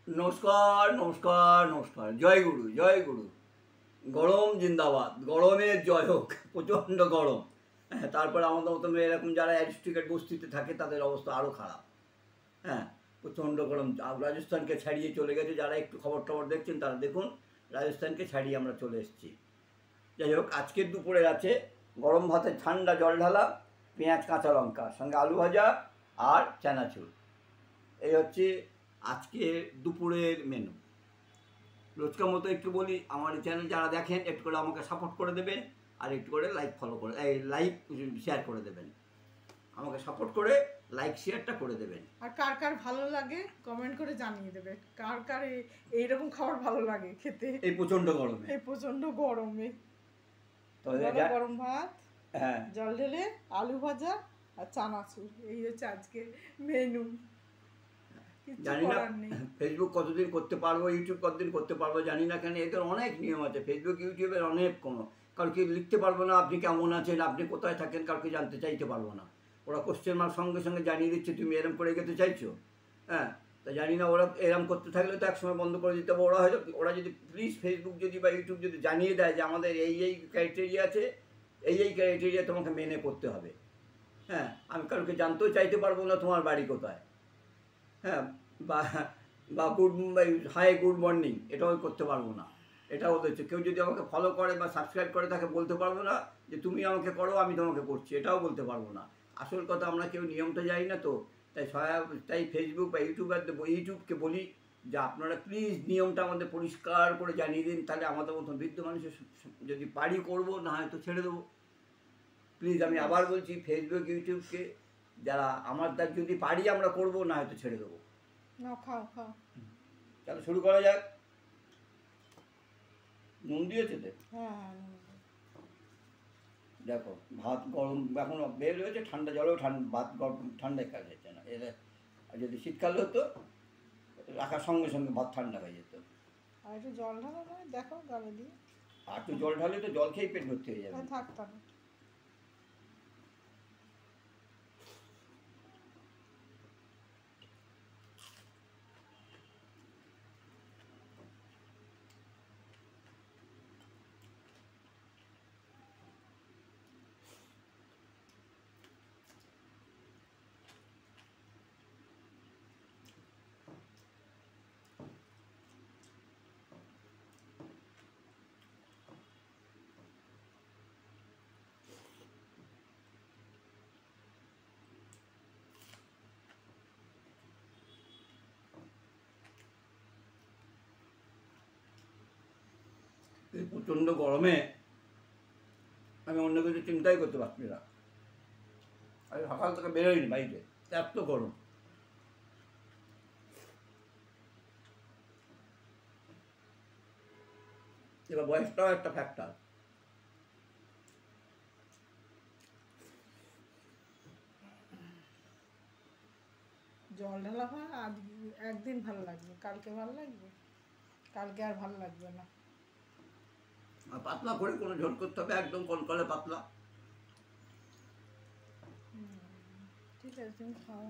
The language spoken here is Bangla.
নমস্কার নমস্কার নমস্কার, জয় গুরু জয় গুরু। গরম জিন্দাবাদ, গরমের জয় হোক, প্রচণ্ড গরম। হ্যাঁ, তারপর আমাদের মতো এরকম যারা অ্যারিস্টিকেট বস্তিতে থাকে তাদের অবস্থা আরও খারাপ। হ্যাঁ, প্রচণ্ড গরম। রাজস্থানকে ছাড়িয়ে চলে গেছে, যারা একটু খবর টবর দেখছেন তারা দেখুন, রাজস্থানকে ছাড়িয়ে আমরা চলে এসেছি। যাই হোক, আজকের দুপুরের আছে গরম ভাতে ঠান্ডা জল ঢালা, পেঁয়াজ কাঁচা লঙ্কা, সঙ্গে আলু ভাজা আর চানাচুর। এই হচ্ছে আজকে দুপুরের মেনু। রোজকার মতো একটু বলি, আমার চ্যানেল যারা দেখেন একটু করে আমাকে সাপোর্ট করে দেবেন, আর একটু করে লাইক ফলো করে লাইক শেয়ার করে দেবেন। আমাকে সাপোর্ট করে লাইক শেয়ারটা করে দেবেন। আর কার কার ভালো লাগে কমেন্ট করে জানিয়ে দেবেন, কার কার এইরকম খাবার ভালো লাগে খেতে এই প্রচণ্ড গরমে। এই প্রচণ্ড গরমে গরম ভাত, হ্যাঁ, জল ঢেলে আলু ভাজা আর চানাচুর, এই হচ্ছে আজকে মেনু। জানি না ফেসবুক কতদিন করতে পারবো, ইউটিউব কতদিন করতে পারবো জানি না, কেন এদের অনেক নিয়ম আছে। ফেসবুক ইউটিউবের অনেক কোনো কাউকে লিখতে পারবো না আপনি কেমন আছেন, আপনি কোথায় থাকেন, কাউকে জানতে চাইতে পারবো না। ওরা কোশ্চেন মার্ক সঙ্গে সঙ্গে জানিয়ে দিচ্ছে তুমি এরম করে যেতে চাইছো। হ্যাঁ, তা জানি না ওরা এরম করতে থাকলে তো একসময় বন্ধ করে দিতে হবে। ওরা যদি প্লিজ ফেসবুক যদি বা ইউটিউব যদি জানিয়ে দেয় যে আমাদের এই ক্রাইটেরিয়া আছে, এই ক্রাইটেরিয়া তোমাকে মেনে করতে হবে। হ্যাঁ, আমি কাউকে জানতেও চাইতে পারবো না তোমার বাড়ি কোথায়। হ্যাঁ, বা বা হাই গুড মর্নিং এটাও করতে পারবো না। এটাও হচ্ছে কেউ যদি আমাকে ফলো করে বা সাবস্ক্রাইব করে তাকে বলতে পারবো না যে তুমি আমাকে করো আমি তোমাকে করছি, এটাও বলতে পারবো না। আসল কথা, আমরা কেউ নিয়মটা জানি না তো, তাই ফেসবুক বা ইউটিউবকে বলি যে আপনারা প্লিজ নিয়মটা আমাদের পরিষ্কার করে জানিয়ে দিন, তাহলে আমাদের মতন বৃদ্ধ মানুষের যদি পারি করবো, না হয়তো ছেড়ে দেবো। প্লিজ আমি আবার বলছি, ফেসবুক ইউটিউবকে যারা আমার যদি পারি আমরা করবো, না হয়তো ছেড়ে দেবো। খাও খাও, তাহলে শুরু করা যাক। নুন দিয়েছে তো? হ্যাঁ, দেখো ভাত গরম এখন বের হয়েছে, ঠান্ডা জলেও ভাত গরম ঠান্ডায় কাজ হচ্ছে না। আর যদি শীতকাল হতো রাখার সঙ্গে সঙ্গে ভাত ঠান্ডা হয়ে যেত। আর একটু জল ঢালা দেখো গালে দিয়ে। আর একটু জল ঢালে তো জল খেয়েই পেট ভর্তি হয়ে যাবে। থাকতাম এই প্রচণ্ড গরমে আমি অন্য কিছু চিন্তাই করতে পারছি না। আমি সকাল থেকে বেরোইনি বাড়িতে, এত গরম। এবার বয়সটাও একটা ফ্যাক্টর। জল ঢালা হয় আজ একদিন ভালো লাগবে, কালকে ভালো লাগবে, কালকে আর ভালো লাগবে না। আর পাতলা করে কোনো ঝোল করতে হবে, একদম কলকলে পাতলা। ঠিক আছে, তুমি খাও।